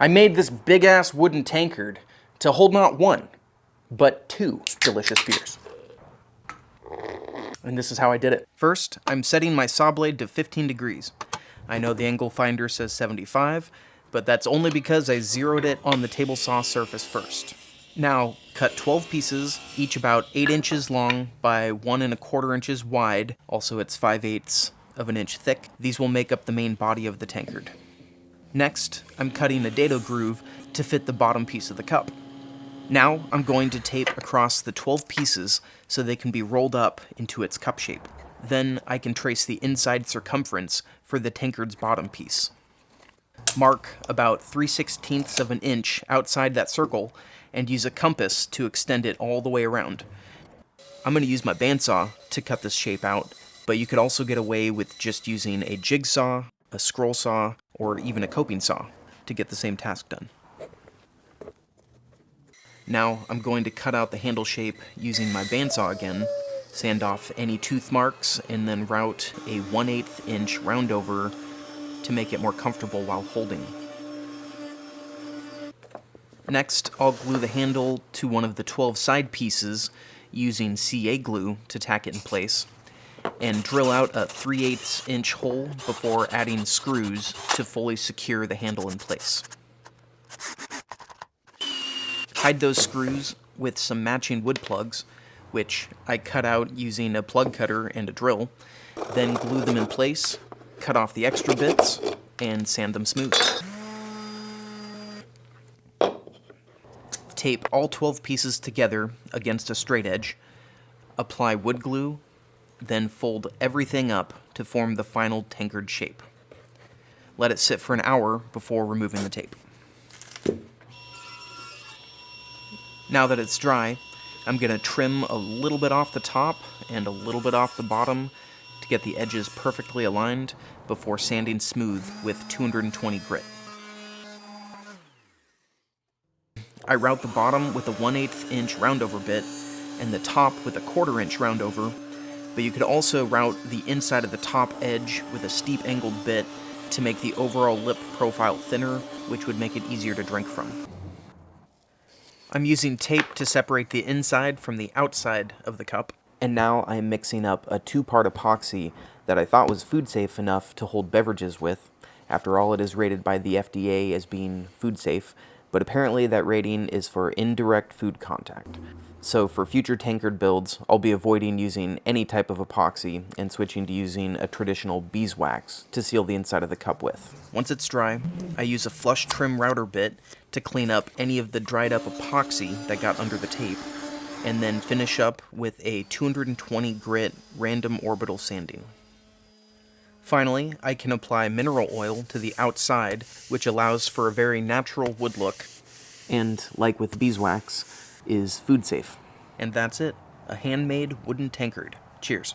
I made this big-ass wooden tankard to hold not one, but two delicious beers. And this is how I did it. First, I'm setting my saw blade to 15 degrees. I know the angle finder says 75, but that's only because I zeroed it on the table saw surface first. Now, cut 12 pieces, each about 8 inches long by 1 1/4 inches wide, also it's 5/8 of an inch thick. These will make up the main body of the tankard. Next, I'm cutting a dado groove to fit the bottom piece of the cup. Now, I'm going to tape across the 12 pieces so they can be rolled up into its cup shape. Then I can trace the inside circumference for the tankard's bottom piece. Mark about 3/16 of an inch outside that circle and use a compass to extend it all the way around. I'm going to use my bandsaw to cut this shape out, but you could also get away with just using a jigsaw, a scroll saw, or even a coping saw to get the same task done. Now I'm going to cut out the handle shape using my bandsaw again, sand off any tooth marks, and then route a 1/8 inch roundover to make it more comfortable while holding. Next, I'll glue the handle to one of the 12 side pieces using CA glue to tack it in place, and drill out a 3/8 inch hole before adding screws to fully secure the handle in place. Hide those screws with some matching wood plugs, which I cut out using a plug cutter and a drill, then glue them in place, cut off the extra bits, and sand them smooth. Tape all 12 pieces together against a straight edge, apply wood glue, then fold everything up to form the final tankard shape. Let it sit for an hour before removing the tape. Now that it's dry, I'm going to trim a little bit off the top and a little bit off the bottom to get the edges perfectly aligned before sanding smooth with 220 grit. I route the bottom with a 1/8 inch roundover bit and the top with a 1/4 inch roundover, but you could also route the inside of the top edge with a steep angled bit to make the overall lip profile thinner, which would make it easier to drink from. I'm using tape to separate the inside from the outside of the cup, and now I'm mixing up a 2-part epoxy that I thought was food safe enough to hold beverages with. After all, it is rated by the FDA as being food safe, but apparently that rating is for indirect food contact. So for future tankard builds, I'll be avoiding using any type of epoxy and switching to using a traditional beeswax to seal the inside of the cup with. Once it's dry, I use a flush trim router bit to clean up any of the dried up epoxy that got under the tape, and then finish up with a 220 grit random orbital sanding. Finally, I can apply mineral oil to the outside, which allows for a very natural wood look, and, like with beeswax, is food safe. And that's it. A handmade wooden tankard. Cheers.